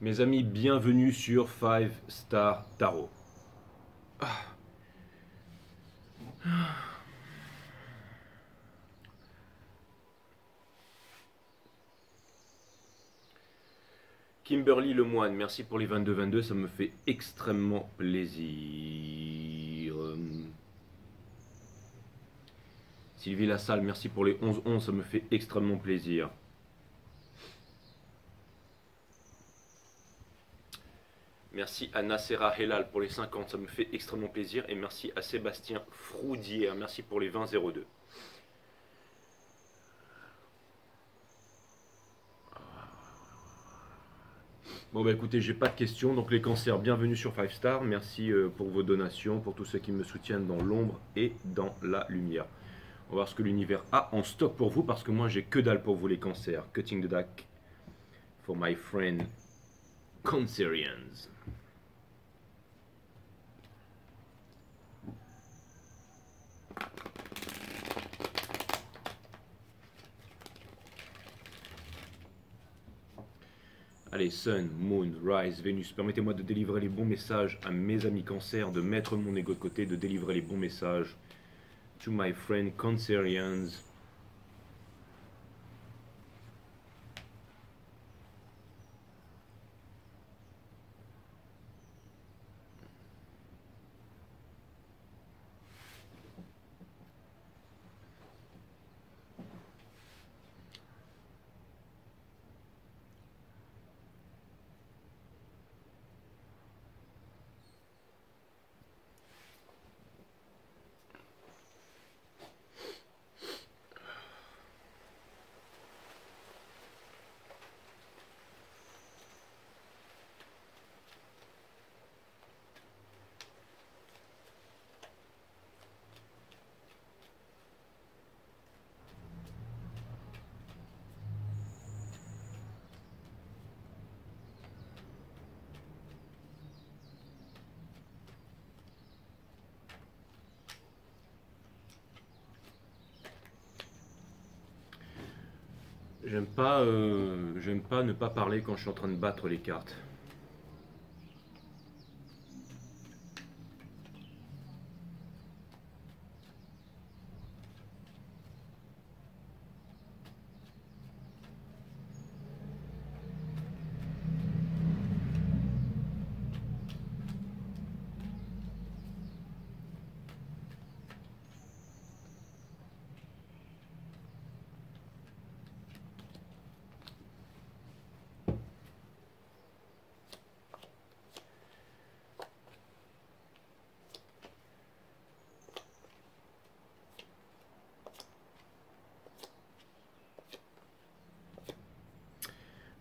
Mes amis, bienvenue sur 5 Star Tarot. Kimberly Lemoine, merci pour les 22-22, ça me fait extrêmement plaisir. Sylvie Lassalle, merci pour les 11-11, ça me fait extrêmement plaisir. Merci à Nacera Helal pour les 50, ça me fait extrêmement plaisir. Et merci à Sébastien Froudière, merci pour les 20-02. Bon bah écoutez, j'ai pas de questions, donc les cancers, bienvenue sur 5 Star. Merci pour vos donations, pour tous ceux qui me soutiennent dans l'ombre et dans la lumière. On va voir ce que l'univers a en stock pour vous, parce que moi j'ai que dalle pour vous les cancers. Cutting the deck for my friend Cancerians. Allez, Sun, Moon, Rise, Vénus, permettez-moi de délivrer les bons messages à mes amis Cancer, de mettre mon ego de côté, de délivrer les bons messages to my friend Cancerians. J'aime pas ne pas parler quand je suis en train de battre les cartes.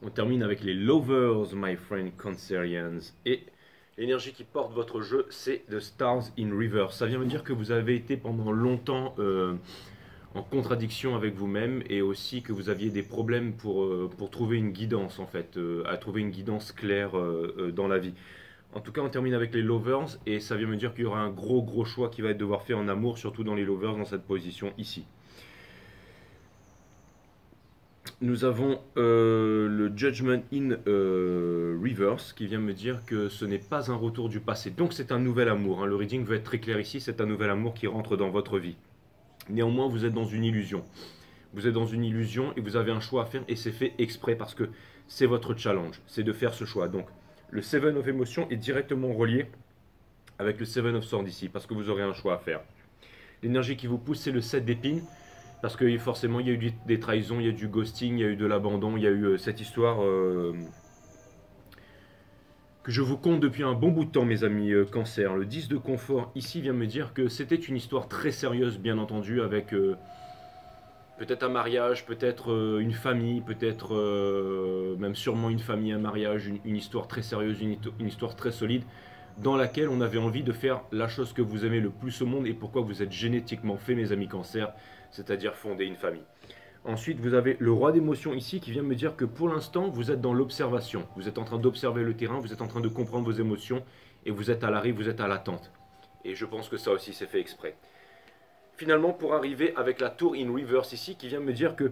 On termine avec les Lovers, my friend Cancerians. Et l'énergie qui porte votre jeu, c'est The Stars in Reverse. Ça vient me dire que vous avez été pendant longtemps en contradiction avec vous-même, et aussi que vous aviez des problèmes pour trouver une guidance, en fait, à trouver une guidance claire dans la vie. En tout cas, on termine avec les Lovers, et ça vient me dire qu'il y aura un gros choix qui va être devoir fait en amour, surtout dans les Lovers, dans cette position ici. Nous avons le Judgment in Reverse qui vient me dire que ce n'est pas un retour du passé. Donc c'est un nouvel amour. Hein. Le reading veut être très clair ici, c'est un nouvel amour qui rentre dans votre vie. Néanmoins, vous êtes dans une illusion. Vous êtes dans une illusion et vous avez un choix à faire, et c'est fait exprès parce que c'est votre challenge, c'est de faire ce choix. Donc le Seven of Emotions est directement relié avec le Seven of Swords ici, parce que vous aurez un choix à faire. L'énergie qui vous pousse, c'est le 7 d'épines. Parce que forcément, il y a eu des trahisons, il y a eu du ghosting, il y a eu de l'abandon, il y a eu cette histoire que je vous conte depuis un bon bout de temps, mes amis Cancer. Le 10 de confort, ici, vient me dire que c'était une histoire très sérieuse, bien entendu, avec peut-être un mariage, peut-être une famille, peut-être même sûrement une famille, un mariage, une histoire très sérieuse, une histoire très solide, dans laquelle on avait envie de faire la chose que vous aimez le plus au monde et pourquoi vous êtes génétiquement fait, mes amis Cancer, c'est-à-dire fonder une famille. Ensuite, vous avez le roi d'émotions ici qui vient me dire que pour l'instant, vous êtes dans l'observation. Vous êtes en train d'observer le terrain, vous êtes en train de comprendre vos émotions et vous êtes à l'arrêt, vous êtes à l'attente. Et je pense que ça aussi, c'est fait exprès. Finalement, pour arriver avec la tour in reverse ici qui vient me dire que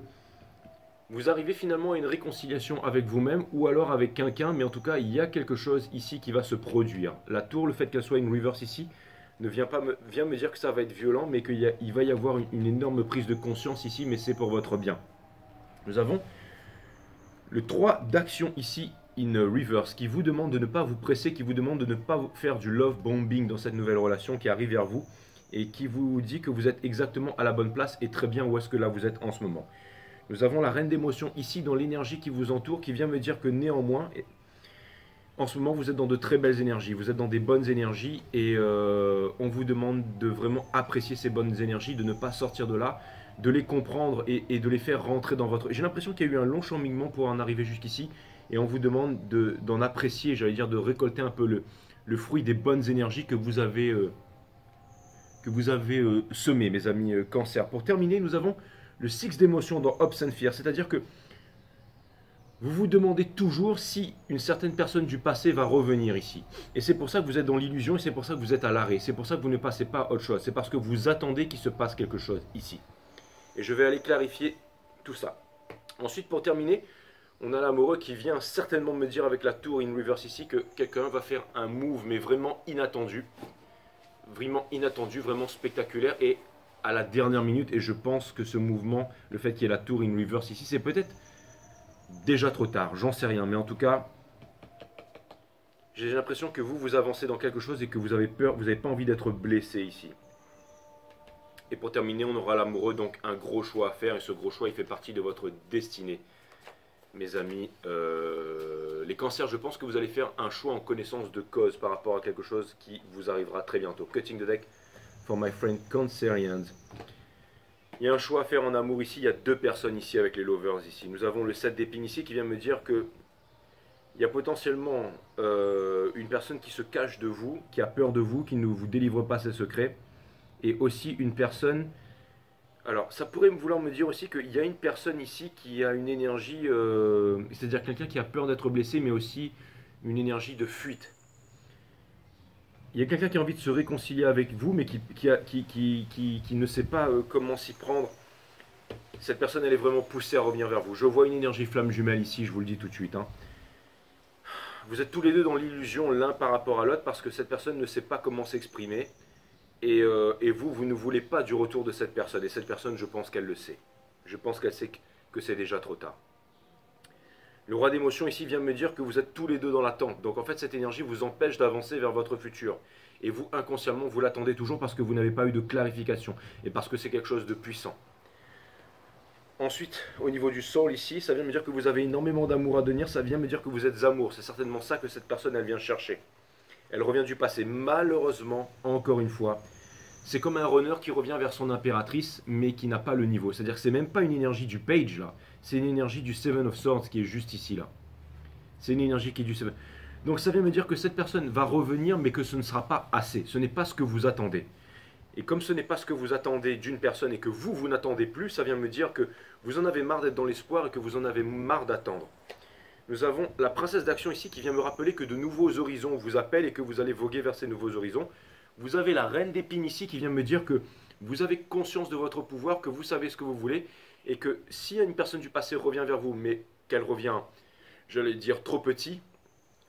vous arrivez finalement à une réconciliation avec vous-même ou alors avec quelqu'un, mais en tout cas, il y a quelque chose ici qui va se produire. La tour, le fait qu'elle soit une reverse ici, ne vient me dire que ça va être violent, mais qu'il va y avoir une énorme prise de conscience ici, mais c'est pour votre bien. Nous avons le 3 d'action ici, in reverse, qui vous demande de ne pas vous presser, qui vous demande de ne pas faire du love bombing dans cette nouvelle relation qui arrive vers vous, et qui vous dit que vous êtes exactement à la bonne place et très bien où est-ce que là vous êtes en ce moment. Nous avons la reine d'émotion ici dans l'énergie qui vous entoure, qui vient me dire que néanmoins, en ce moment vous êtes dans de très belles énergies, vous êtes dans des bonnes énergies et on vous demande de vraiment apprécier ces bonnes énergies, de ne pas sortir de là, de les comprendre et de les faire rentrer dans votre... J'ai l'impression qu'il y a eu un long cheminement pour en arriver jusqu'ici et on vous demande d'en apprécier, j'allais dire de récolter un peu le fruit des bonnes énergies que vous avez semées, mes amis Cancer. Pour terminer, nous avons le 6 d'émotion dans Hopes and Fear, c'est-à-dire que vous vous demandez toujours si une certaine personne du passé va revenir ici. Et c'est pour ça que vous êtes dans l'illusion et c'est pour ça que vous êtes à l'arrêt. C'est pour ça que vous ne passez pas à autre chose. C'est parce que vous attendez qu'il se passe quelque chose ici. Et je vais aller clarifier tout ça. Ensuite, pour terminer, on a l'amoureux qui vient certainement me dire avec la tour in reverse ici que quelqu'un va faire un move, mais vraiment inattendu. Vraiment spectaculaire et à la dernière minute. Et je pense que ce mouvement, le fait qu'il y ait la tour in reverse ici, c'est peut-être déjà trop tard, j'en sais rien, mais en tout cas, j'ai l'impression que vous avancez dans quelque chose et que vous avez peur, vous n'avez pas envie d'être blessé ici. Et pour terminer, on aura l'amoureux, donc un gros choix à faire, et ce gros choix, il fait partie de votre destinée. Mes amis, les cancers, je pense que vous allez faire un choix en connaissance de cause par rapport à quelque chose qui vous arrivera très bientôt. Cutting the deck for my friend Cancerians. Il y a un choix à faire en amour ici, il y a deux personnes ici avec les lovers ici. Nous avons le 7 d'épines ici qui vient me dire que il y a potentiellement une personne qui se cache de vous, qui a peur de vous, qui ne vous délivre pas ses secrets. Et aussi une personne... Alors, ça pourrait vouloir me dire aussi qu'il y a une personne ici qui a une énergie... c'est-à-dire quelqu'un qui a peur d'être blessé, mais aussi une énergie de fuite. Il y a quelqu'un qui a envie de se réconcilier avec vous, mais qui ne sait pas comment s'y prendre. Cette personne, elle est vraiment poussée à revenir vers vous. Je vois une énergie flamme jumelle ici, je vous le dis tout de suite. Hein. Vous êtes tous les deux dans l'illusion l'un par rapport à l'autre, parce que cette personne ne sait pas comment s'exprimer. Et vous ne voulez pas du retour de cette personne. Et cette personne, je pense qu'elle le sait. Je pense qu'elle sait que c'est déjà trop tard. Le roi d'émotion ici vient me dire que vous êtes tous les deux dans l'attente. Donc en fait, cette énergie vous empêche d'avancer vers votre futur. Et vous, inconsciemment, vous l'attendez toujours parce que vous n'avez pas eu de clarification. Et parce que c'est quelque chose de puissant. Ensuite, au niveau du soul ici, ça vient me dire que vous avez énormément d'amour à donner. Ça vient me dire que vous êtes amour. C'est certainement ça que cette personne, elle vient chercher. Elle revient du passé. Malheureusement, encore une fois, c'est comme un runner qui revient vers son impératrice, mais qui n'a pas le niveau. C'est-à-dire que c'est même pas une énergie du page, là. C'est une énergie du Seven of Swords qui est juste ici, là. C'est une énergie qui est du Seven. Donc ça vient me dire que cette personne va revenir, mais que ce ne sera pas assez. Ce n'est pas ce que vous attendez. Et comme ce n'est pas ce que vous attendez d'une personne et que vous n'attendez plus, ça vient me dire que vous en avez marre d'être dans l'espoir et que vous en avez marre d'attendre. Nous avons la princesse d'action ici qui vient me rappeler que de nouveaux horizons vous appellent et que vous allez voguer vers ces nouveaux horizons. Vous avez la reine d'épines ici qui vient me dire que vous avez conscience de votre pouvoir, que vous savez ce que vous voulez, et que si une personne du passé revient vers vous, mais qu'elle revient, j'allais dire, trop petit,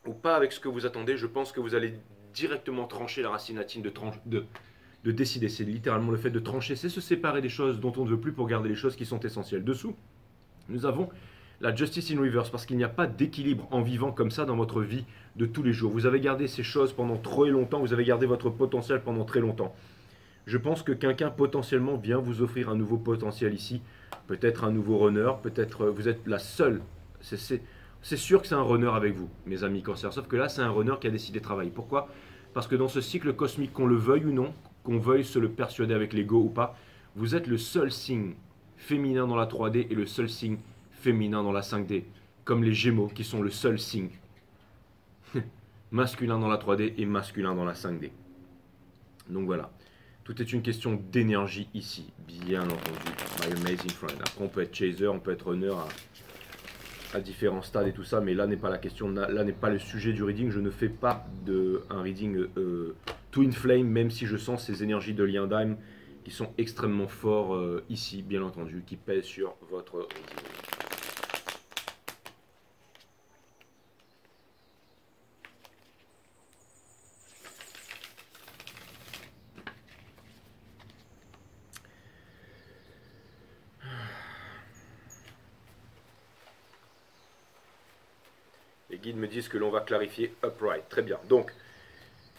ou pas avec ce que vous attendez, je pense que vous allez directement trancher la racine latine de décider. C'est littéralement le fait de trancher, c'est se séparer des choses dont on ne veut plus pour garder les choses qui sont essentielles. Dessous, nous avons la Justice in Reverse, parce qu'il n'y a pas d'équilibre en vivant comme ça dans votre vie de tous les jours. Vous avez gardé ces choses pendant trop longtemps, vous avez gardé votre potentiel pendant très longtemps. Je pense que quelqu'un potentiellement vient vous offrir un nouveau potentiel ici, peut-être un nouveau runner, peut-être vous êtes la seule. C'est sûr que c'est un runner avec vous, mes amis Cancer, sauf que là c'est un runner qui a décidé de travailler. Pourquoi? Parce que dans ce cycle cosmique, qu'on le veuille ou non, qu'on veuille se le persuader avec l'ego ou pas, vous êtes le seul signe féminin dans la 3D et le seul signe féminin dans la 5D, comme les Gémeaux qui sont le seul signe masculin dans la 3D et masculin dans la 5D. Donc voilà, tout est une question d'énergie ici, bien entendu, my amazing friend. Après on peut être chaser, on peut être runner à différents stades et tout ça, mais là n'est pas la question, là n'est pas le sujet du reading. Je ne fais pas un reading Twin Flame, même si je sens ces énergies de lien d'âme qui sont extrêmement forts ici, bien entendu, qui pèsent sur votre reading. Les guides me disent que l'on va clarifier upright. Très bien. Donc,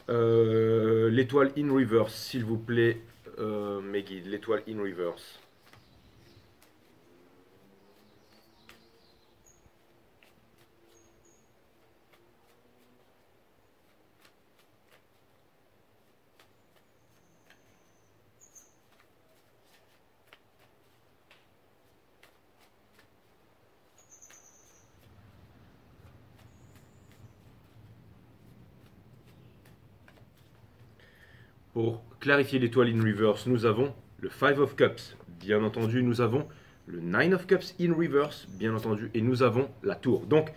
l'étoile in reverse, s'il vous plaît, mes guides. L'étoile in reverse. Pour clarifier l'étoile in reverse, nous avons le 5 of Cups. Bien entendu, nous avons le 9 of Cups in reverse, bien entendu, et nous avons la tour. Donc,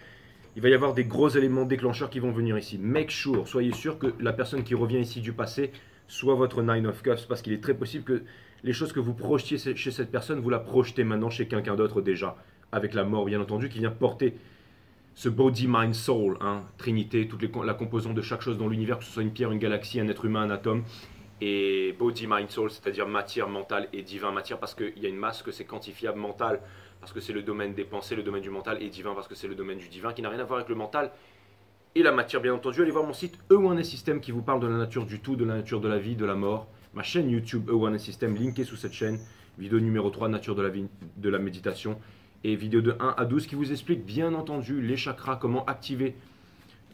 il va y avoir des gros éléments déclencheurs qui vont venir ici. Make sure, soyez sûr que la personne qui revient ici du passé soit votre 9 of Cups, parce qu'il est très possible que les choses que vous projetiez chez cette personne, vous la projetez maintenant chez quelqu'un d'autre déjà, avec la mort, bien entendu, qui vient porter ce body, mind, soul, hein, Trinité, la composante de chaque chose dans l'univers, que ce soit une pierre, une galaxie, un être humain, un atome, et body, mind, soul, c'est-à-dire matière, mentale et divin. Matière parce qu'il y a une masse que c'est quantifiable, mental parce que c'est le domaine des pensées, le domaine du mental, et divin parce que c'est le domaine du divin, qui n'a rien à voir avec le mental et la matière, bien entendu. Allez voir mon site E1S System qui vous parle de la nature du tout, de la nature de la vie, de la mort. Ma chaîne YouTube E1S System, linkée sous cette chaîne. Vidéo numéro 3, nature de la vie, de la méditation. Et vidéo de 1 à 12 qui vous explique bien entendu les chakras, comment activer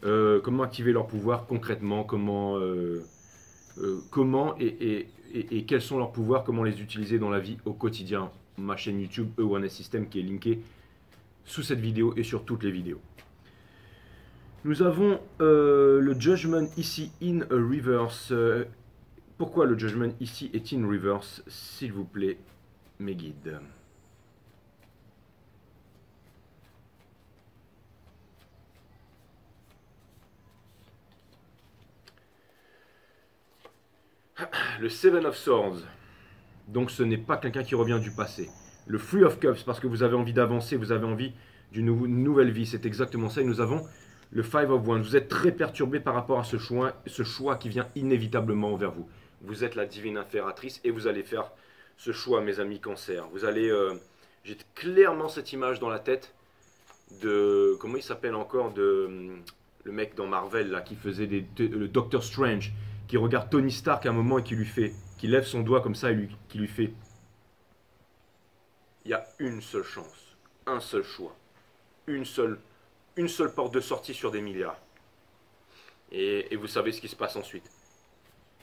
leur pouvoir concrètement, comment et quels sont leurs pouvoirs, comment les utiliser dans la vie au quotidien. Ma chaîne YouTube E1S System qui est linkée sous cette vidéo et sur toutes les vidéos. Nous avons le Judgment ici in reverse. Pourquoi le Judgment ici est in reverse, s'il vous plaît, mes guides? Le Seven of Swords. Donc ce n'est pas quelqu'un qui revient du passé. Le Three of Cups, parce que vous avez envie d'avancer, vous avez envie d'une nouvelle vie. C'est exactement ça. Et nous avons le Five of Wands. Vous êtes très perturbé par rapport à ce choix qui vient inévitablement vers vous. Vous êtes la divine impératrice et vous allez faire ce choix, mes amis Cancer. Vous allez... J'ai clairement cette image dans la tête de... Comment il s'appelle encore le mec dans Marvel, là, qui faisait le Doctor Strange, qui regarde Tony Stark à un moment et qui lève son doigt comme ça et qui lui fait: il y a une seule chance, un seul choix, une seule porte de sortie sur des milliards. Et vous savez ce qui se passe ensuite.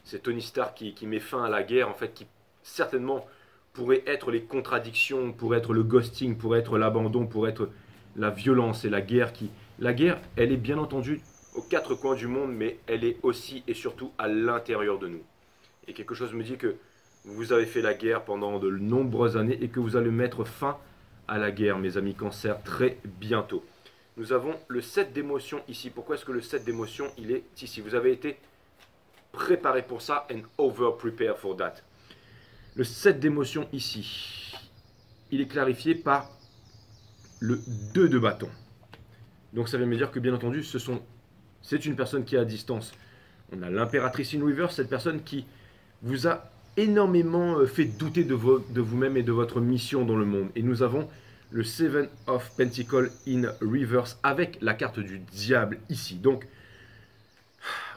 C'est Tony Stark qui met fin à la guerre, en fait, qui certainement pourrait être les contradictions, pourrait être le ghosting, pourrait être l'abandon, pourrait être la violence et la guerre. La guerre, elle est bien entendu aux quatre coins du monde, mais elle est aussi et surtout à l'intérieur de nous. Et quelque chose me dit que vous avez fait la guerre pendant de nombreuses années et que vous allez mettre fin à la guerre, mes amis Cancer, très bientôt. Nous avons le 7 d'émotion ici. Pourquoi est-ce que le 7 d'émotion, il est ici? Vous avez été préparé pour ça, and over prepare for that. Le 7 d'émotion ici, il est clarifié par le 2 de bâton. Donc ça veut me dire que bien entendu, c'est une personne qui est à distance. On a l'impératrice in reverse, cette personne qui vous a énormément fait douter de vous-même et de votre mission dans le monde. Et nous avons le Seven of Pentacles in reverse avec la carte du diable ici. Donc,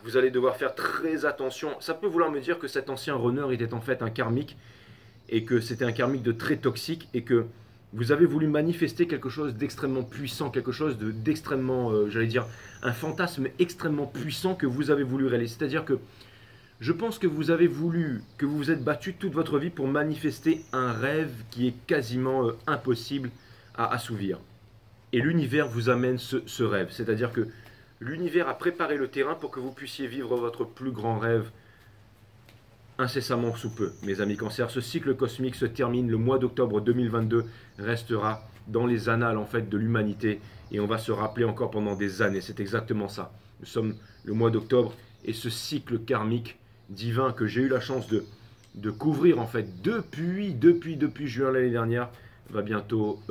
vous allez devoir faire très attention. Ça peut vouloir me dire que cet ancien runner était en fait un karmique et que c'était un karmique de très toxique et que vous avez voulu manifester quelque chose d'extrêmement puissant, quelque chose d'extrêmement, j'allais dire, un fantasme extrêmement puissant que vous avez voulu réaliser. C'est-à-dire que je pense que vous avez voulu, que vous vous êtes battu toute votre vie pour manifester un rêve qui est quasiment impossible à assouvir. Et l'univers vous amène ce rêve. C'est-à-dire que l'univers a préparé le terrain pour que vous puissiez vivre votre plus grand rêve incessamment sous peu. Mes amis Cancer, ce cycle cosmique se termine. Le mois d'octobre 2022 restera dans les annales en fait de l'humanité. Et on va se rappeler encore pendant des années. C'est exactement ça. Nous sommes le mois d'octobre et ce cycle karmique divin que j'ai eu la chance de couvrir en fait depuis juin l'année dernière va bientôt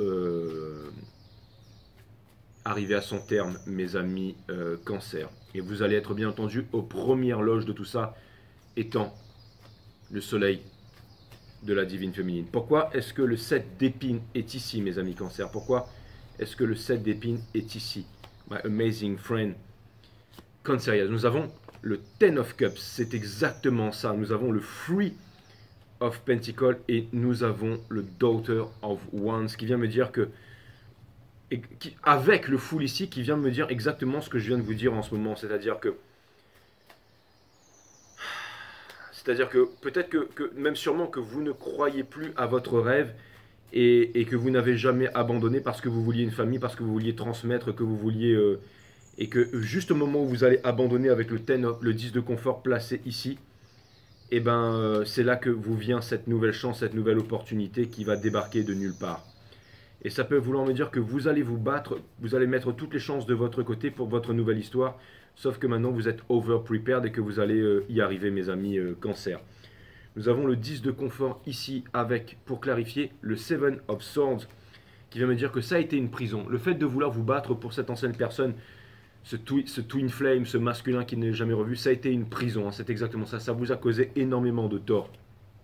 arriver à son terme, mes amis Cancer. Et vous allez être bien entendu aux premières loges de tout ça, étant le soleil de la divine féminine. Pourquoi est-ce que le 7 d'épines est ici, mes amis Cancer? Pourquoi est-ce que le 7 d'épines est ici? My amazing friend Cancerias. Nous avons le Ten of Cups, c'est exactement ça. Nous avons le Three of Pentacles et nous avons le Daughter of Wands qui vient me dire que, avec le Fool ici, qui vient me dire exactement ce que je viens de vous dire en ce moment. C'est-à-dire que peut-être que même sûrement que vous ne croyez plus à votre rêve et que vous n'avez jamais abandonné parce que vous vouliez une famille, parce que vous vouliez transmettre, que vous vouliez... et que juste au moment où vous allez abandonner avec le 10 de confort placé ici, et ben c'est là que vous vient cette nouvelle chance, cette nouvelle opportunité qui va débarquer de nulle part. Et ça peut vouloir me dire que vous allez vous battre, vous allez mettre toutes les chances de votre côté pour votre nouvelle histoire, sauf que maintenant vous êtes over-prepared et que vous allez y arriver, mes amis Cancer. Nous avons le 10 de confort ici avec, pour clarifier, le 7 of Swords, qui vient me dire que ça a été une prison. Le fait de vouloir vous battre pour cette ancienne personne, ce twin flame, ce masculin qui n'est jamais revu, ça a été une prison, hein, c'est exactement ça. Ça vous a causé énormément de tort.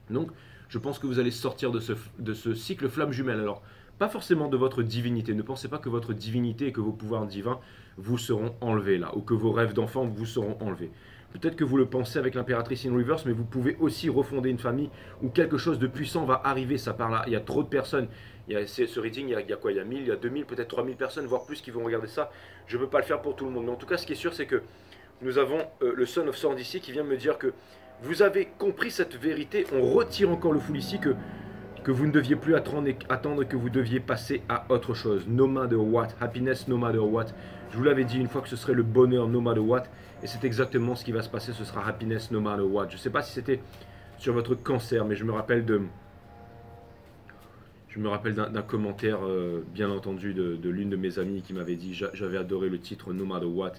Donc, je pense que vous allez sortir de ce cycle flamme jumelle. Alors, pas forcément de votre divinité. Ne pensez pas que votre divinité et que vos pouvoirs divins vous seront enlevés là, ou que vos rêves d'enfant vous seront enlevés. Peut-être que vous le pensez avec l'impératrice in reverse, mais vous pouvez aussi refonder une famille où quelque chose de puissant va arriver. Ça part là. Il y a trop de personnes. Il y a ce reading, il y a quoi? Il y a 1000, il y a 2000, peut-être 3000 personnes, voire plus qui vont regarder ça. Je ne peux pas le faire pour tout le monde. Mais en tout cas, ce qui est sûr, c'est que nous avons le Son of Swords ici qui vient me dire que vous avez compris cette vérité. On retire encore le Fool ici que vous ne deviez plus attendre et que vous deviez passer à autre chose. No matter what. Happiness no matter what. Je vous l'avais dit une fois que ce serait le bonheur no matter what. Et c'est exactement ce qui va se passer. Ce sera happiness no matter what. Je ne sais pas si c'était sur votre Cancer, mais je me rappelle d'un commentaire, bien entendu, de l'une de mes amies qui m'avait dit j'avais adoré le titre No Matter What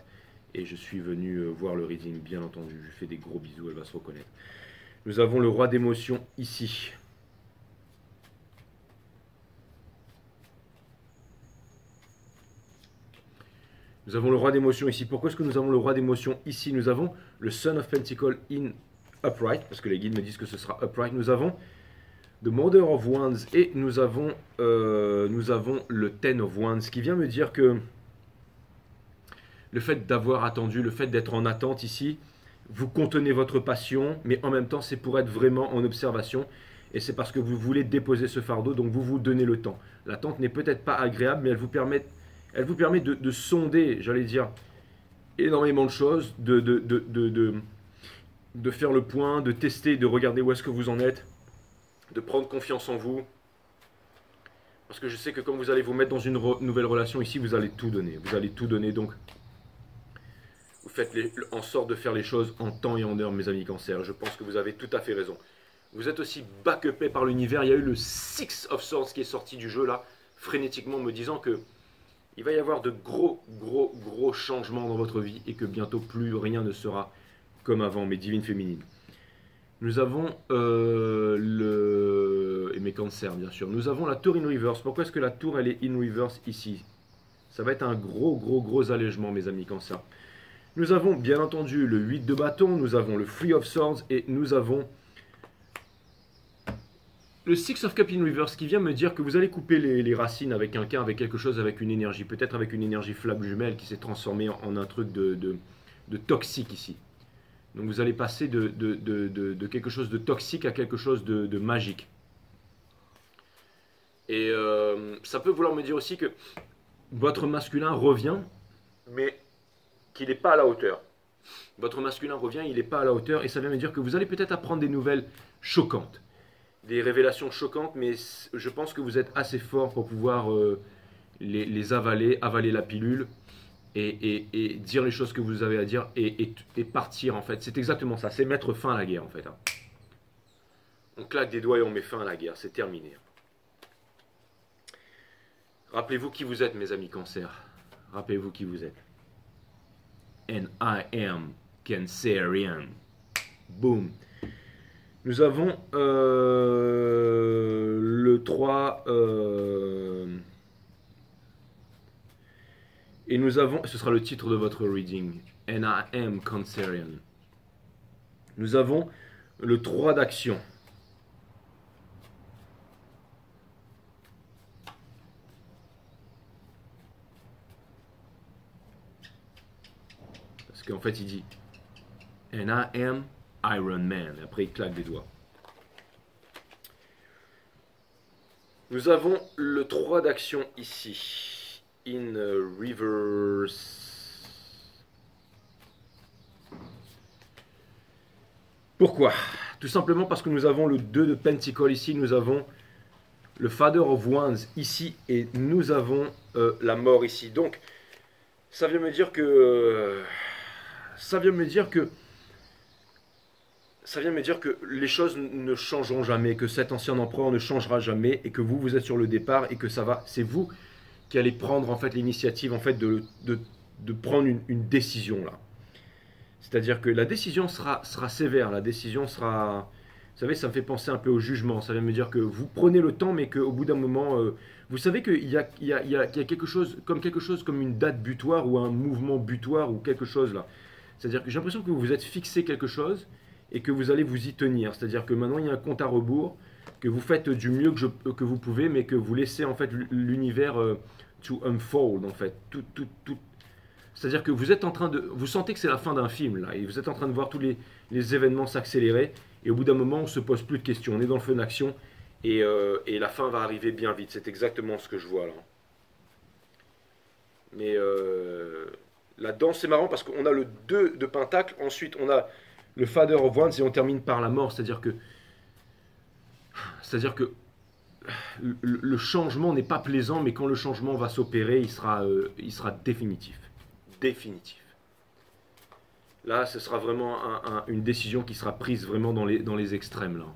et je suis venu voir le reading, bien entendu. Je lui fais des gros bisous, elle va se reconnaître. Nous avons le roi d'émotion ici. Nous avons le roi d'émotion ici. Pourquoi est-ce que nous avons le roi d'émotion ici? Nous avons le Son of Pentacles in upright, parce que les guides me disent que ce sera upright. Nous avons The Mother of Wands et nous avons le Ten of Wands qui vient me dire que le fait d'avoir attendu, le fait d'être en attente ici, vous contenez votre passion, mais en même temps c'est pour être vraiment en observation et c'est parce que vous voulez déposer ce fardeau, donc vous vous donnez le temps. L'attente n'est peut-être pas agréable, mais elle vous permet de sonder, j'allais dire, énormément de choses, de faire le point, de tester, de regarder où est-ce que vous en êtes, de prendre confiance en vous. Parce que je sais que quand vous allez vous mettre dans une nouvelle relation ici, vous allez tout donner. Vous allez tout donner, donc vous faites en sorte de faire les choses en temps et en heure, mes amis Cancer. Je pense que vous avez tout à fait raison. Vous êtes aussi backupé par l'univers. Il y a eu le Six of Swords qui est sorti du jeu là, frénétiquement, me disant que il va y avoir de gros changements dans votre vie et que bientôt plus rien ne sera comme avant, mes divines féminines. Nous avons et mes cancers, bien sûr. Nous avons la tour in reverse. Pourquoi est-ce que la tour, elle est in reverse ici? Ça va être un gros allègement, mes amis cancers. Nous avons, bien entendu, le 8 de bâton. Nous avons le Three of Swords. Et nous avons le Six of Cups in reverse qui vient me dire que vous allez couper les racines avec quelqu'un, avec quelque chose, avec une énergie. Peut-être avec une énergie flamme jumelle qui s'est transformée en un truc de toxique ici. Donc vous allez passer de quelque chose de toxique à quelque chose de magique. Et ça peut vouloir me dire aussi que votre masculin revient, mais qu'il n'est pas à la hauteur. Votre masculin revient, il n'est pas à la hauteur, et ça vient me dire que vous allez peut-être apprendre des nouvelles choquantes. Des révélations choquantes, mais je pense que vous êtes assez fort pour pouvoir les avaler la pilule, et dire les choses que vous avez à dire et partir en fait. C'est exactement ça, c'est mettre fin à la guerre en fait. On claque des doigts et on met fin à la guerre, c'est terminé. Rappelez-vous qui vous êtes, mes amis Cancer. Rappelez-vous qui vous êtes. And I am Cancerian. Boom. Nous avons le 3... et nous avons, ce sera le titre de votre reading, And I am Cancerian. Nous avons le 3 d'action. qu'en fait il dit And I am Iron Man. Et après il claque des doigts. Nous avons le 3 d'action ici. In reverse. Pourquoi? Tout simplement parce que nous avons le 2 de Pentacle ici, nous avons le Father of Wands ici, et nous avons la mort ici. Donc, ça vient me dire que... ça vient me dire que les choses ne changeront jamais, que cet ancien empereur ne changera jamais, et que vous, vous êtes sur le départ, et que ça va... C'est vous qui allez prendre en fait l'initiative en fait de prendre une décision là. C'est-à-dire que la décision sera sévère, la décision sera... Vous savez, ça me fait penser un peu au jugement. Ça vient me dire que vous prenez le temps, mais qu'au bout d'un moment, vous savez qu'il y a quelque chose comme une date butoir ou un mouvement butoir ou quelque chose là. C'est-à-dire que j'ai l'impression que vous vous êtes fixé quelque chose et que vous allez vous y tenir. C'est-à-dire que maintenant, il y a un compte à rebours, que vous faites du mieux que vous pouvez, mais que vous laissez en fait l'univers to unfold en fait. C'est-à-dire que vous êtes en train de... Vous sentez que c'est la fin d'un film là, et vous êtes en train de voir tous les événements s'accélérer. Et au bout d'un moment, on ne se pose plus de questions. On est dans le feu d'action et la fin va arriver bien vite. C'est exactement ce que je vois là. Mais là-dedans, c'est marrant parce qu'on a le 2 de Pentacle. Ensuite, on a le Father of Wands et on termine par la mort. C'est-à-dire que le changement n'est pas plaisant, mais quand le changement va s'opérer, il sera définitif. Définitif. Là, ce sera vraiment une décision qui sera prise vraiment dans les extrêmes. Là.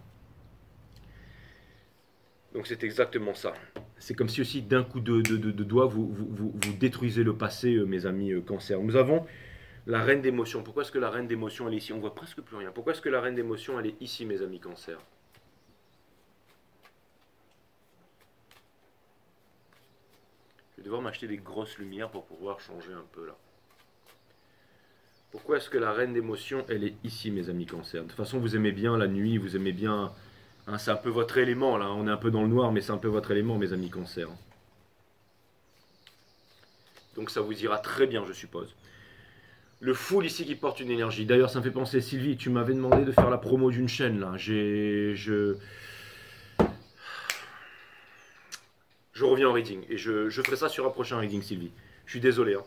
Donc c'est exactement ça. C'est comme si aussi d'un coup de doigt, vous détruisez le passé, mes amis Cancer. Nous avons la reine d'émotion. Pourquoi est-ce que la reine d'émotion, elle est ici? On voit presque plus rien. Pourquoi est-ce que la reine d'émotion, elle est ici, mes amis Cancer? Je vais devoir m'acheter des grosses lumières pour pouvoir changer un peu là. Pourquoi est-ce que la reine d'émotion, elle est ici, mes amis Cancer? De toute façon, vous aimez bien la nuit, vous aimez bien... Hein, c'est un peu votre élément, là. On est un peu dans le noir, mais c'est un peu votre élément, mes amis Cancer. Donc ça vous ira très bien, je suppose. Le full ici qui porte une énergie. D'ailleurs, ça me fait penser, Sylvie, tu m'avais demandé de faire la promo d'une chaîne, là. Je reviens en reading. Et je ferai ça sur un prochain reading, Sylvie. Je suis désolé, hein.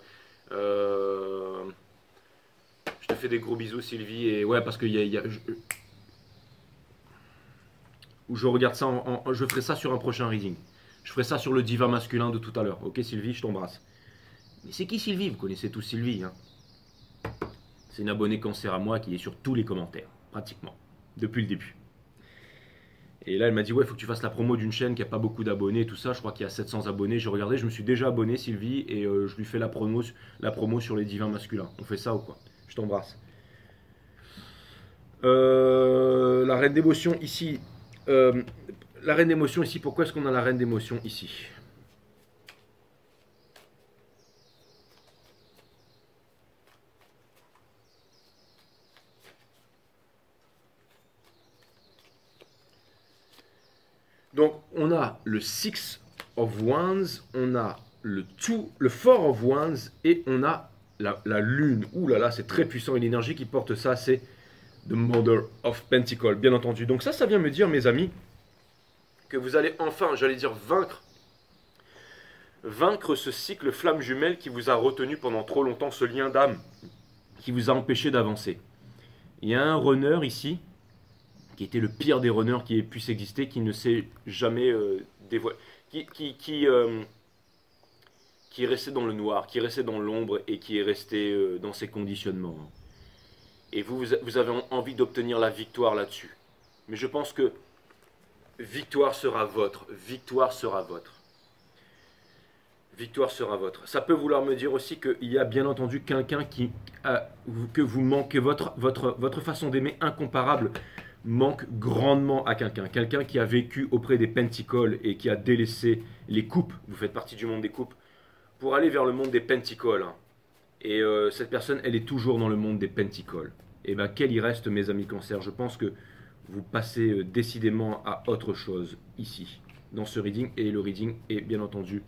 Je te fais des gros bisous, Sylvie. Et ouais, parce que je regarde ça, je ferai ça sur un prochain reading. Je ferai ça sur le divin masculin de tout à l'heure. Ok, Sylvie, je t'embrasse. Mais c'est qui Sylvie? Vous connaissez tous Sylvie. Hein, c'est une abonnée Cancer à moi qui est sur tous les commentaires, pratiquement, depuis le début. Et là, elle m'a dit, ouais, il faut que tu fasses la promo d'une chaîne qui n'a pas beaucoup d'abonnés, tout ça. Je crois qu'il y a 700 abonnés. J'ai regardé, je me suis déjà abonné, Sylvie, et je lui fais la promo sur les divins masculins. On fait ça ou quoi? Je t'embrasse. La reine d'émotion ici. La reine d'émotion ici, pourquoi est-ce qu'on a la reine d'émotion ici? Donc, on a le 6 of Wands, on a le 4 of Wands, et on a la lune. Ouh là là, c'est très puissant, et l'énergie qui porte ça, c'est The Mother of Pentacle, bien entendu. Donc ça vient me dire, mes amis, que vous allez enfin, j'allais dire, vaincre ce cycle flamme jumelle qui vous a retenu pendant trop longtemps, ce lien d'âme qui vous a empêché d'avancer. Il y a un runner ici, qui était le pire des runners qui ait pu exister, qui ne s'est jamais dévoilé, qui est resté dans le noir, qui est resté dans l'ombre et qui est resté dans ses conditionnements. Et vous avez envie d'obtenir la victoire là-dessus. Mais je pense que victoire sera votre. Victoire sera votre. Victoire sera votre. Ça peut vouloir me dire aussi qu'il y a bien entendu quelqu'un que vous manquez, votre façon d'aimer incomparable manque grandement à quelqu'un. Quelqu'un qui a vécu auprès des Pentacles et qui a délaissé les coupes. Vous faites partie du monde des coupes. Pour aller vers le monde des Pentacles. Hein. Et cette personne, elle est toujours dans le monde des Pentacles. Et bien, quel y reste, mes amis Cancer? Je pense que vous passez décidément à autre chose ici, dans ce reading. Et le reading est bien entendu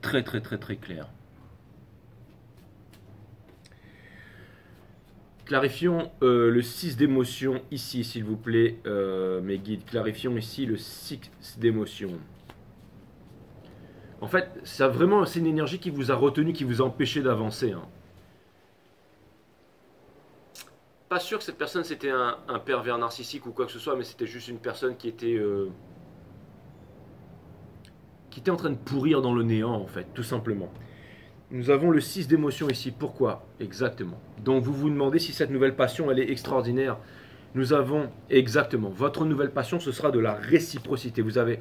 très très très très clair. Clarifions le 6 d'émotion ici, s'il vous plaît, mes guides. Clarifions ici le 6 d'émotion. En fait, c'est vraiment une énergie qui vous a retenu, qui vous a empêché d'avancer. Hein. Pas sûr que cette personne c'était un pervers narcissique ou quoi que ce soit, mais c'était juste une personne qui était en train de pourrir dans le néant, en fait, tout simplement. Nous avons le 6 d'émotion ici. Pourquoi? Exactement. Donc vous vous demandez si cette nouvelle passion, elle est extraordinaire. Nous avons, exactement, votre nouvelle passion, ce sera de la réciprocité. Vous avez,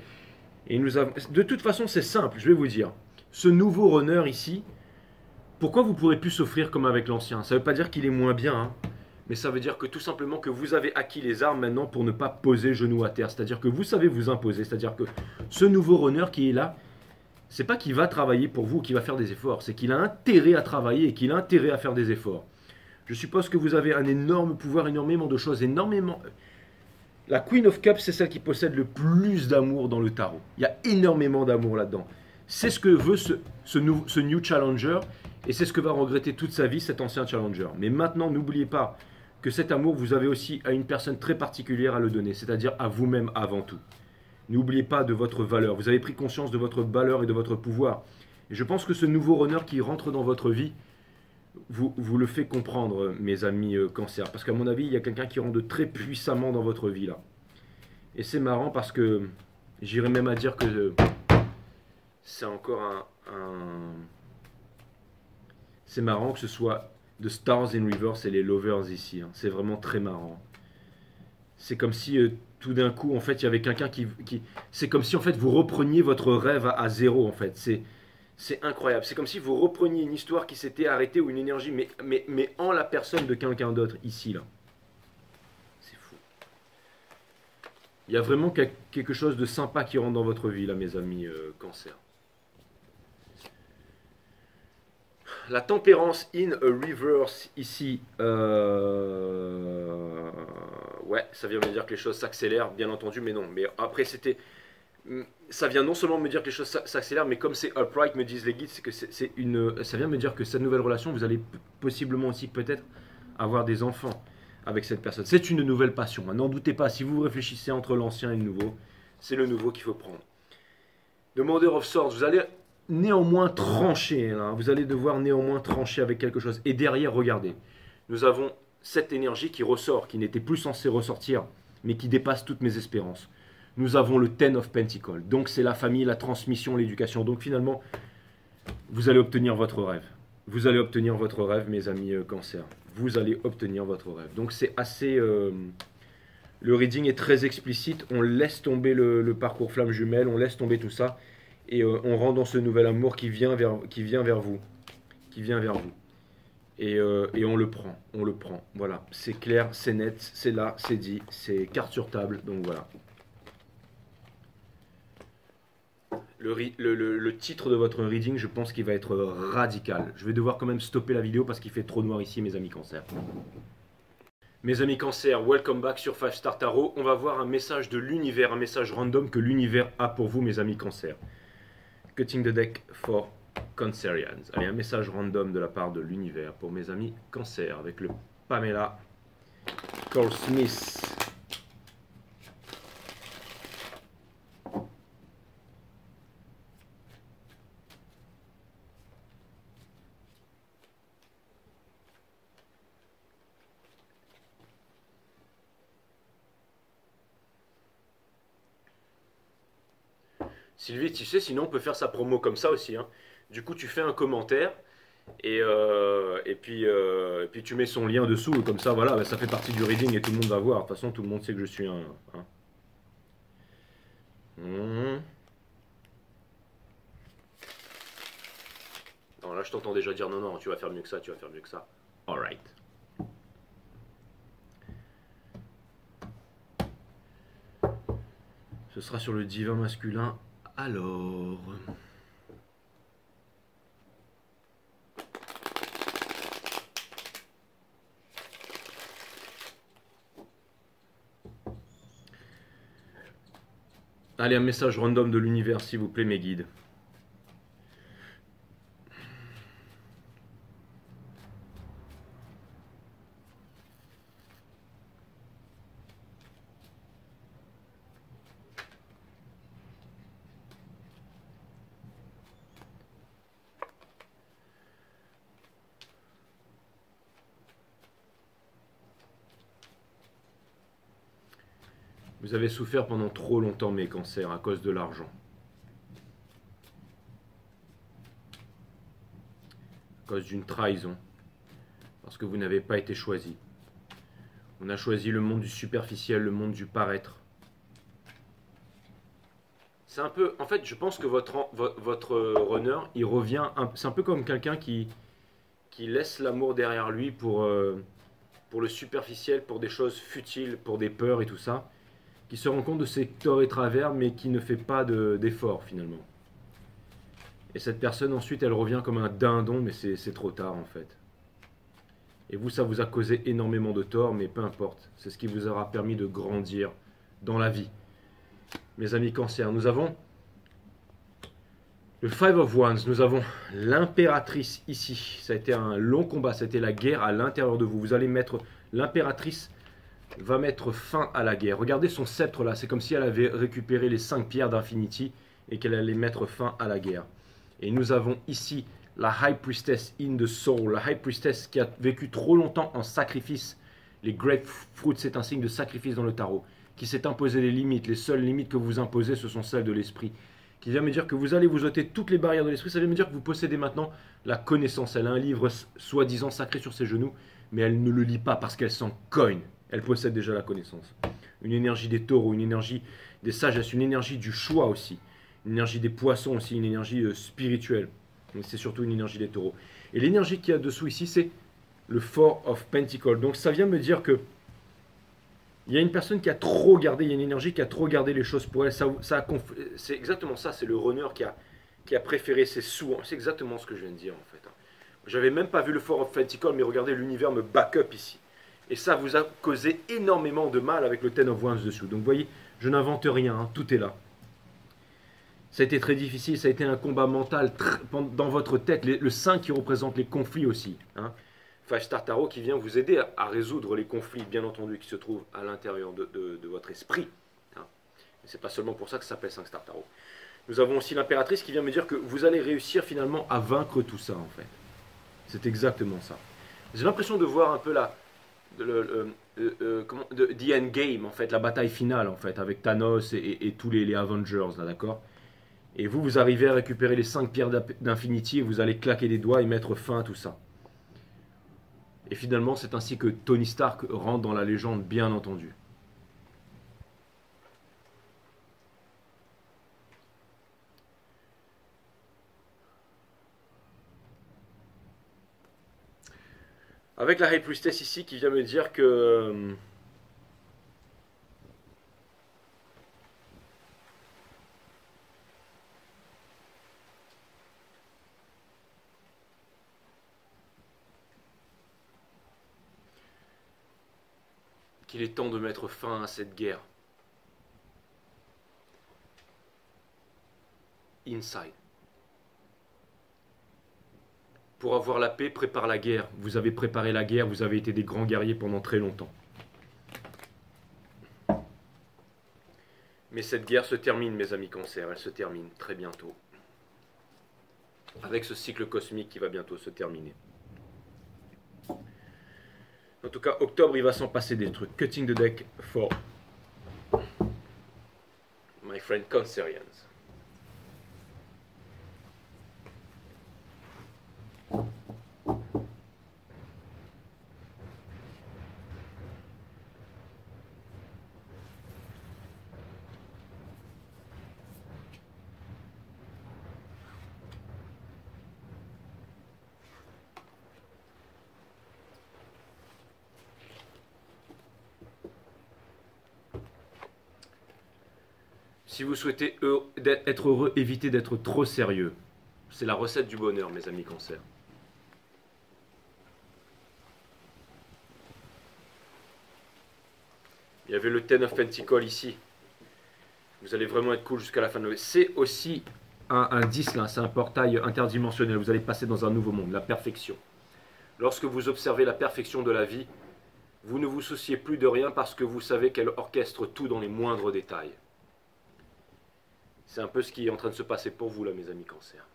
et nous avons, de toute façon, c'est simple, je vais vous dire. Ce nouveau runner ici, pourquoi vous ne pourrez plus s'offrir comme avec l'ancien? Ça ne veut pas dire qu'il est moins bien, hein, mais ça veut dire que tout simplement que vous avez acquis les armes maintenant pour ne pas poser genou à terre. C'est-à-dire que vous savez vous imposer. C'est-à-dire que ce nouveau runner qui est là, c'est pas qu'il va travailler pour vous ou qu'il va faire des efforts, c'est qu'il a intérêt à travailler et qu'il a intérêt à faire des efforts. Je suppose que vous avez un énorme pouvoir, énormément de choses, énormément... La Queen of Cups, c'est celle qui possède le plus d'amour dans le tarot. Il y a énormément d'amour là-dedans. C'est ce que veut ce new challenger et c'est ce que va regretter toute sa vie cet ancien challenger. Mais maintenant, n'oubliez pas que cet amour, vous avez aussi à une personne très particulière à le donner, c'est-à-dire à vous-même avant tout. N'oubliez pas de votre valeur. Vous avez pris conscience de votre valeur et de votre pouvoir. Et je pense que ce nouveau runner qui rentre dans votre vie vous le fait comprendre, mes amis cancer. Parce qu'à mon avis, il y a quelqu'un qui rentre très puissamment dans votre vie là. Et c'est marrant parce que j'irais même à dire que c'est encore c'est marrant que ce soit The Stars in Reverse et les Lovers ici. Hein. C'est vraiment très marrant. C'est comme si tout d'un coup, en fait, il y avait quelqu'un qui... C'est comme si, en fait, vous repreniez votre rêve à zéro, en fait. C'est incroyable. C'est comme si vous repreniez une histoire qui s'était arrêtée ou une énergie, mais en la personne de quelqu'un d'autre, ici, là. C'est fou. Il y a vraiment quelque chose de sympa qui rentre dans votre vie, là, mes amis cancer. La tempérance in a reverse ici, ouais, ça vient me dire que les choses s'accélèrent, bien entendu, mais non. Mais après, ça vient non seulement me dire que les choses s'accélèrent, mais comme c'est upright, me disent les guides, c'est que ça vient me dire que cette nouvelle relation, vous allez possiblement aussi peut-être avoir des enfants avec cette personne. C'est une nouvelle passion, hein. N'en doutez pas, si vous réfléchissez entre l'ancien et le nouveau, c'est le nouveau qu'il faut prendre. Demandeur of Swords, vous allez néanmoins trancher, hein. Vous allez devoir néanmoins trancher avec quelque chose. Et derrière, regardez, nous avons cette énergie qui ressort, qui n'était plus censée ressortir, mais qui dépasse toutes mes espérances. Nous avons le Ten of Pentacles, donc c'est la famille, la transmission, l'éducation. Donc finalement, vous allez obtenir votre rêve. Vous allez obtenir votre rêve, mes amis cancer. Vous allez obtenir votre rêve. Donc c'est assez... le reading est très explicite, on laisse tomber le parcours flamme jumelle, on laisse tomber tout ça. Et on rentre dans ce nouvel amour qui vient vers vous. Qui vient vers vous. Et on le prend. Voilà. C'est clair, c'est net, c'est là, c'est dit. C'est carte sur table. Donc voilà. Le titre de votre reading, je pense qu'il va être radical. Je vais devoir quand même stopper la vidéo parce qu'il fait trop noir ici, mes amis cancer. Mes amis cancer, welcome back sur 5 Star Tarot. On va voir un message de l'univers, un message random que l'univers a pour vous, mes amis cancer. Cutting the deck for Cancerians. Allez, un message random de la part de l'univers pour mes amis cancer avec le Pamela Cole Smith. Sylvie, tu sais, sinon on peut faire sa promo comme ça aussi. Hein. Du coup, tu fais un commentaire et puis tu mets son lien dessous. Et comme ça, voilà, bah, ça fait partie du reading et tout le monde va voir. De toute façon, tout le monde sait que je suis un... Hein. Non, là, je t'entends déjà dire non, non, tu vas faire mieux que ça, tu vas faire mieux que ça. Alright. Ce sera sur le divin masculin. Alors... Allez, un message random de l'univers, s'il vous plaît, mes guides. Vous avez souffert pendant trop longtemps, mes cancers, à cause de l'argent. À cause d'une trahison. Parce que vous n'avez pas été choisi. On a choisi le monde du superficiel, le monde du paraître. C'est un peu... En fait, je pense que votre runner, il revient... C'est un peu comme quelqu'un qui laisse l'amour derrière lui pour le superficiel, pour des choses futiles, pour des peurs et tout ça. Qui se rend compte de ses torts et travers, mais qui ne fait pas d'effort finalement. Et cette personne, ensuite, elle revient comme un dindon, mais c'est trop tard en fait. Et vous, ça vous a causé énormément de tort, mais peu importe. C'est ce qui vous aura permis de grandir dans la vie. Mes amis cancers, nous avons le Five of Wands, nous avons l'impératrice ici. Ça a été un long combat, ça a été la guerre à l'intérieur de vous. Vous allez mettre, l'impératrice va mettre fin à la guerre. Regardez son sceptre là, c'est comme si elle avait récupéré les 5 pierres d'Infinity et qu'elle allait mettre fin à la guerre. Et nous avons ici la High Priestess in the Soul, la High Priestess qui a vécu trop longtemps en sacrifice. Les grapefruits, c'est un signe de sacrifice dans le tarot, qui s'est imposé des limites. Les seules limites que vous imposez, ce sont celles de l'esprit. Qui vient me dire que vous allez vous ôter toutes les barrières de l'esprit. Ça vient me dire que vous possédez maintenant la connaissance. Elle a un livre soi-disant sacré sur ses genoux, mais elle ne le lit pas parce qu'elle s'en cogne. Elle possède déjà la connaissance. Une énergie des taureaux, une énergie des sagesses, une énergie du choix aussi. Une énergie des poissons aussi, une énergie spirituelle. Mais c'est surtout une énergie des taureaux. Et l'énergie qu'il y a dessous ici, c'est le Four of Pentacles. Donc ça vient me dire que il y a une personne qui a trop gardé, il y a une énergie qui a trop gardé les choses pour elle. C'est exactement ça, c'est le runner qui a préféré ses sous. C'est exactement ce que je viens de dire en fait. J'avais même pas vu le Four of Pentacles, mais regardez, l'univers me back up ici. Et ça vous a causé énormément de mal avec le Ten of Wands dessous. Donc vous voyez, je n'invente rien, hein, tout est là. Ça a été très difficile, ça a été un combat mental dans votre tête. Le 5 qui représente les conflits aussi. Hein. Five Star Tarot qui vient vous aider à résoudre les conflits, bien entendu, qui se trouvent à l'intérieur de votre esprit. Hein. Ce n'est pas seulement pour ça que ça s'appelle 5 Star Tarot. Nous avons aussi l'impératrice qui vient me dire que vous allez réussir finalement à vaincre tout ça, en fait. C'est exactement ça. J'ai l'impression de voir un peu the endgame, en fait, la bataille finale, en fait, avec Thanos et tous les Avengers, là, d'accord. Et vous arrivez à récupérer les 5 pierres d'Infinity et vous allez claquer des doigts et mettre fin à tout ça. Et finalement, c'est ainsi que Tony Stark rentre dans la légende, bien entendu. Avec la High Priestess ici qui vient me dire que qu'il est temps de mettre fin à cette guerre. Inside. Pour avoir la paix, prépare la guerre. Vous avez préparé la guerre, vous avez été des grands guerriers pendant très longtemps. Mais cette guerre se termine, mes amis cancers, elle se termine très bientôt. Avec ce cycle cosmique qui va bientôt se terminer. En tout cas, octobre, il va s'en passer des trucs. Cutting the deck for my friend Cancerians. Si vous souhaitez être heureux, évitez d'être trop sérieux. C'est la recette du bonheur, mes amis cancers. Il y avait le Ten of Pentacles ici. Vous allez vraiment être cool jusqu'à la fin de l'année. C'est aussi un 10 là, c'est un portail interdimensionnel. Vous allez passer dans un nouveau monde, la perfection. Lorsque vous observez la perfection de la vie, vous ne vous souciez plus de rien parce que vous savez qu'elle orchestre tout dans les moindres détails. C'est un peu ce qui est en train de se passer pour vous là, mes amis cancers.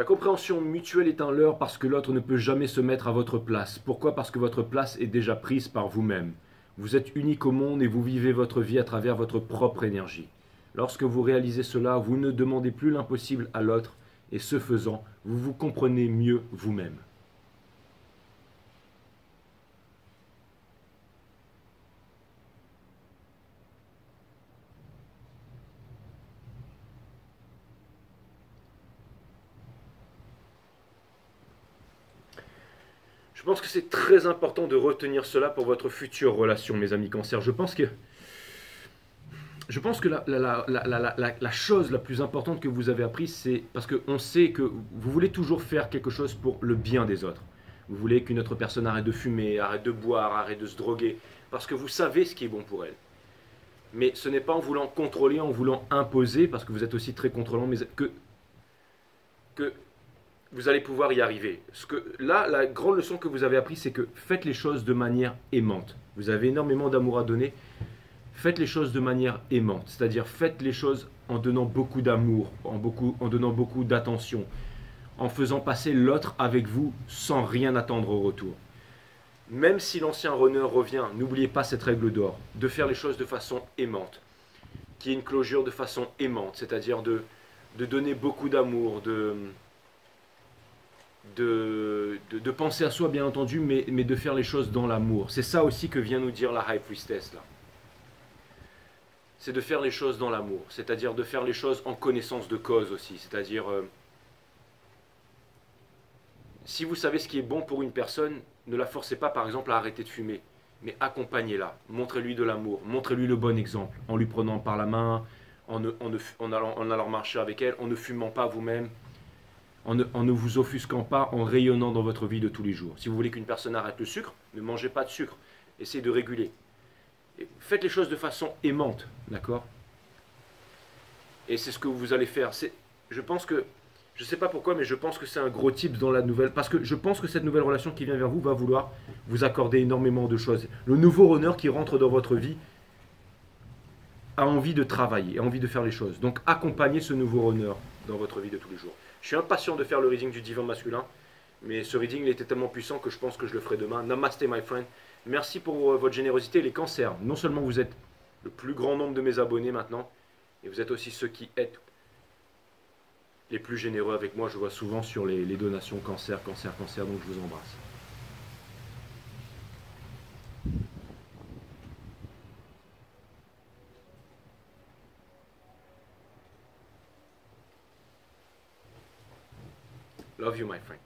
La compréhension mutuelle est un leurre parce que l'autre ne peut jamais se mettre à votre place. Pourquoi? Parce que votre place est déjà prise par vous-même. Vous êtes unique au monde et vous vivez votre vie à travers votre propre énergie. Lorsque vous réalisez cela, vous ne demandez plus l'impossible à l'autre et ce faisant, vous vous comprenez mieux vous-même. Je pense que c'est très important de retenir cela pour votre future relation, mes amis cancer. Je pense que la chose la plus importante que vous avez apprise, c'est parce qu'on sait que vous voulez toujours faire quelque chose pour le bien des autres. Vous voulez qu'une autre personne arrête de fumer, arrête de boire, arrête de se droguer, parce que vous savez ce qui est bon pour elle. Mais ce n'est pas en voulant contrôler, en voulant imposer, parce que vous êtes aussi très contrôlant, mais que vous allez pouvoir y arriver. Là, la grande leçon que vous avez apprise, c'est que faites les choses de manière aimante. Vous avez énormément d'amour à donner. Faites les choses de manière aimante, c'est-à-dire faites les choses en donnant beaucoup d'amour, en donnant beaucoup d'attention, en faisant passer l'autre avec vous sans rien attendre au retour. Même si l'ancien runner revient, n'oubliez pas cette règle d'or, de faire les choses de façon aimante, qui est une clôture de façon aimante, c'est-à-dire de donner beaucoup d'amour, de penser à soi bien entendu, mais de faire les choses dans l'amour. C'est ça aussi que vient nous dire la High Priestess là. C'est de faire les choses dans l'amour, c'est-à-dire de faire les choses en connaissance de cause aussi, c'est-à-dire si vous savez ce qui est bon pour une personne, ne la forcez pas par exemple à arrêter de fumer, mais accompagnez-la, montrez-lui de l'amour, montrez-lui le bon exemple, en lui prenant par la main, en allant marcher avec elle, en ne fumant pas vous-même, en ne vous offusquant pas, en rayonnant dans votre vie de tous les jours. Si vous voulez qu'une personne arrête le sucre, ne mangez pas de sucre, essayez de réguler. Faites les choses de façon aimante, d'accord? Et c'est ce que vous allez faire. Je pense que, je ne sais pas pourquoi, mais je pense que c'est un gros tips dans la nouvelle, parce que je pense que cette nouvelle relation qui vient vers vous va vouloir vous accorder énormément de choses. Le nouveau runner qui rentre dans votre vie a envie de travailler, a envie de faire les choses. Donc accompagnez ce nouveau runner dans votre vie de tous les jours. Je suis impatient de faire le reading du divin masculin, mais ce reading il était tellement puissant que je pense que je le ferai demain. Namaste my friend. Merci pour votre générosité, les cancers. Non seulement vous êtes le plus grand nombre de mes abonnés maintenant, et vous êtes aussi ceux qui aident les plus généreux avec moi. Je vois souvent sur les donations cancer, cancer, cancer, donc je vous embrasse. Love you, my friend.